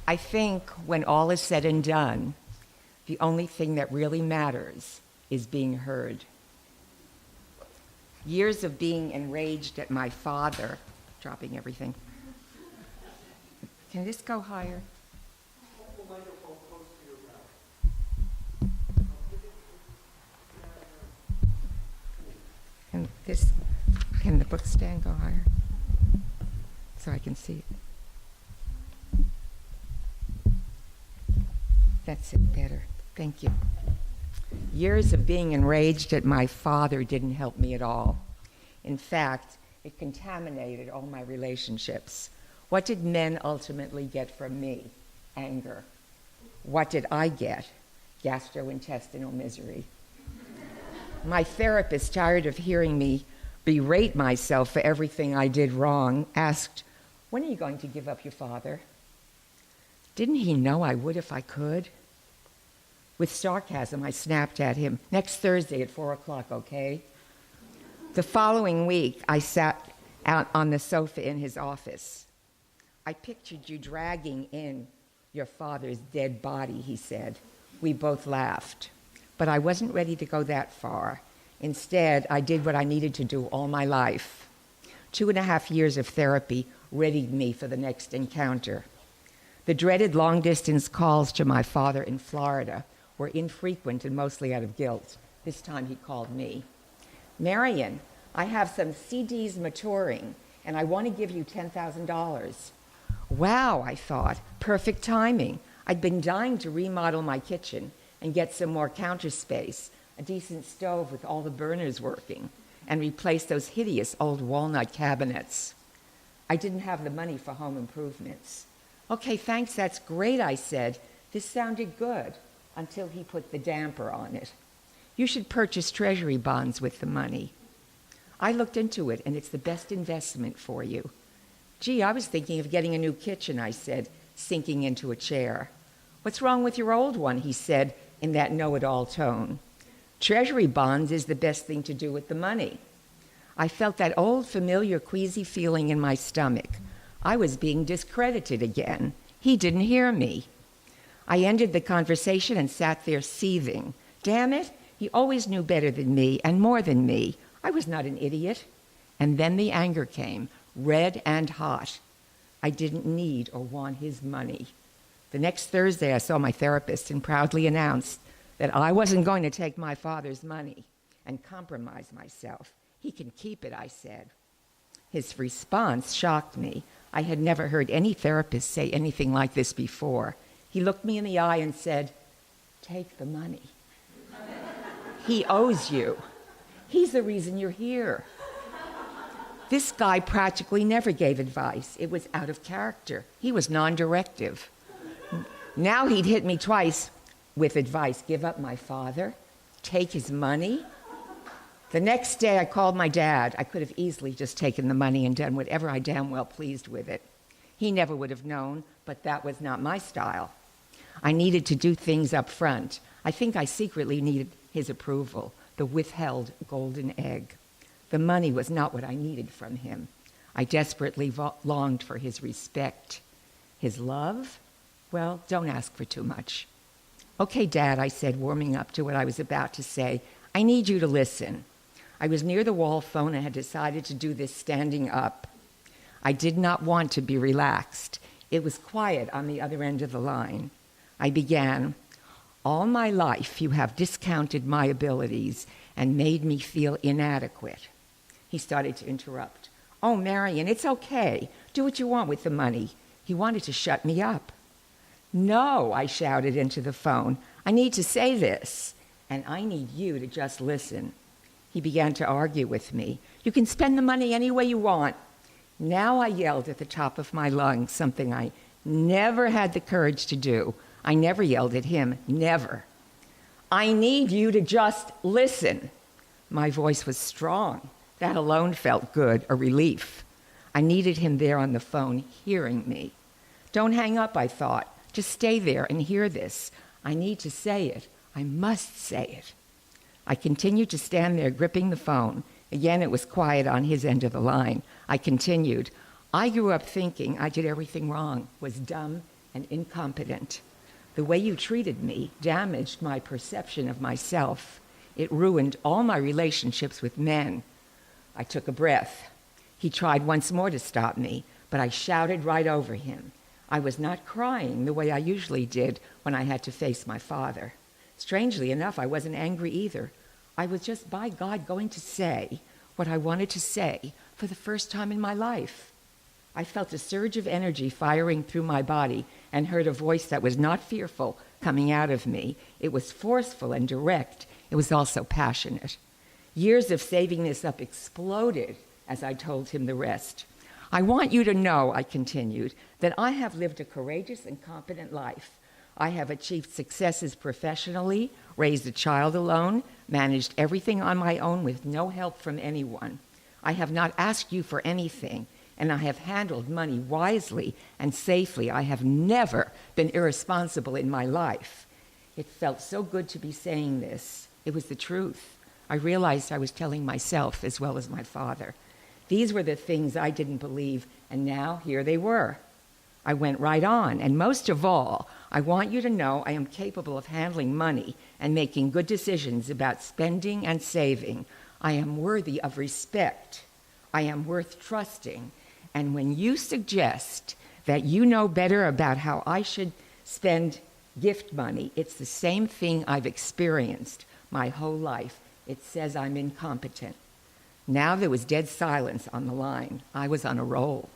I think when all is said and done, the only thing that really matters is being heard. Years of being enraged at my father, dropping everything. Can this go higher? Can the book stand go higher? So I can see it. That's it, better. Thank you. Years of being enraged at my father didn't help me at all. In fact, it contaminated all my relationships. What did men ultimately get from me? Anger. What did I get? Gastrointestinal misery. My therapist, tired of hearing me berate myself for everything I did wrong, asked, "When are you going to give up your father?" Didn't he know I would if I could? With sarcasm, I snapped at him, "Next Thursday at 4 o'clock, okay?" The following week, I sat out on the sofa in his office. "I pictured you dragging in your father's dead body," he said. We both laughed. But I wasn't ready to go that far. Instead, I did what I needed to do all my life. 2.5 years of therapy readied me for the next encounter. The dreaded long-distance calls to my father in Florida were infrequent and mostly out of guilt. This time he called me. "Marian, I have some CDs maturing, and I want to give you $10,000. Wow, I thought, perfect timing. I'd been dying to remodel my kitchen and get some more counter space, a decent stove with all the burners working, and replace those hideous old walnut cabinets. I didn't have the money for home improvements. "Okay, thanks, that's great," I said. This sounded good until he put the damper on it. "You should purchase treasury bonds with the money." I looked into it, and it's the best investment for you. "Gee, I was thinking of getting a new kitchen," I said, sinking into a chair. "What's wrong with your old one?" he said in that know-it-all tone. "Treasury bonds is the best thing to do with the money." I felt that old, familiar, queasy feeling in my stomach. I was being discredited again. He didn't hear me. I ended the conversation and sat there seething. Damn it, he always knew better than me and more than me. I was not an idiot. And then the anger came, red and hot. I didn't need or want his money. The next Thursday, I saw my therapist and proudly announced that I wasn't going to take my father's money and compromise myself. "He can keep it," I said. His response shocked me. I had never heard any therapist say anything like this before. He looked me in the eye and said, "Take the money. He owes you. He's the reason you're here." This guy practically never gave advice. It was out of character. He was non-directive. Now he'd hit me twice with advice. Give up my father? Take his money? The next day I called my dad. I could have easily just taken the money and done whatever I damn well pleased with it. He never would have known, but that was not my style. I needed to do things up front. I think I secretly needed his approval, the withheld golden egg. The money was not what I needed from him. I desperately longed for his respect. His love? Well, don't ask for too much. "Okay, Dad," I said, warming up to what I was about to say. "I need you to listen." I was near the wall phone and had decided to do this standing up. I did not want to be relaxed. It was quiet on the other end of the line. I began, "All my life you have discounted my abilities and made me feel inadequate." He started to interrupt. "Oh, Marian, it's okay. Do what you want with the money." He wanted to shut me up. "No," I shouted into the phone. "I need to say this, and I need you to just listen." He began to argue with me. "You can spend the money any way you want." Now I yelled at the top of my lungs, something I never had the courage to do. I never yelled at him, never. "I need you to just listen." My voice was strong. That alone felt good, a relief. I needed him there on the phone, hearing me. Don't hang up, I thought. Just stay there and hear this. I need to say it. I must say it. I continued to stand there gripping the phone. Again, it was quiet on his end of the line. I continued. I grew up thinking I did everything wrong, was dumb, and incompetent. The way you treated me damaged my perception of myself. It ruined all my relationships with men. I took a breath. He tried once more to stop me, but I shouted right over him. I was not crying the way I usually did when I had to face my father. Strangely enough, I wasn't angry either. I was just, by God, going to say what I wanted to say for the first time in my life. I felt a surge of energy firing through my body and heard a voice that was not fearful coming out of me. It was forceful and direct. It was also passionate. Years of saving this up exploded as I told him the rest. I want you to know, I continued, that I have lived a courageous and competent life. I have achieved successes professionally, raised a child alone, managed everything on my own with no help from anyone. I have not asked you for anything, and I have handled money wisely and safely. I have never been irresponsible in my life. It felt so good to be saying this. It was the truth. I realized I was telling myself as well as my father. These were the things I didn't believe, and now here they were. I went right on, and most of all, I want you to know I am capable of handling money and making good decisions about spending and saving. I am worthy of respect. I am worth trusting. And when you suggest that you know better about how I should spend gift money, it's the same thing I've experienced my whole life. It says I'm incompetent. Now there was dead silence on the line. I was on a roll.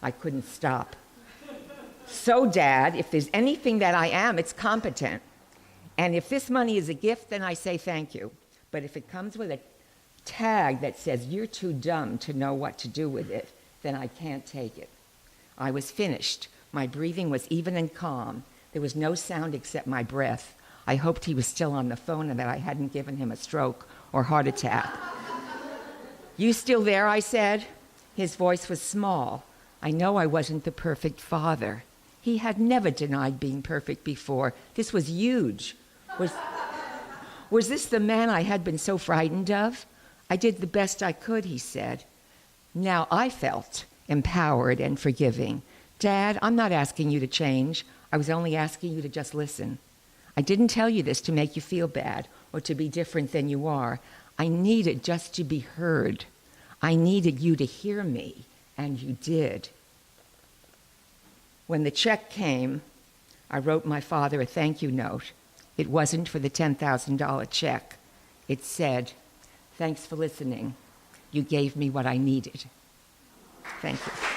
I couldn't stop. So, Dad, if there's anything that I am, it's competent. And if this money is a gift, then I say thank you. But if it comes with a tag that says you're too dumb to know what to do with it, then I can't take it. I was finished. My breathing was even and calm. There was no sound except my breath. I hoped he was still on the phone and that I hadn't given him a stroke or heart attack. You still there, I said. His voice was small. I know I wasn't the perfect father. He had never denied being perfect before. This was huge. Was this the man I had been so frightened of? I did the best I could, he said. Now I felt empowered and forgiving. Dad, I'm not asking you to change. I was only asking you to just listen. I didn't tell you this to make you feel bad or to be different than you are. I needed just to be heard. I needed you to hear me, and you did. When the check came, I wrote my father a thank you note. It wasn't for the $10,000 check. It said, "Thanks for listening. You gave me what I needed." Thank you.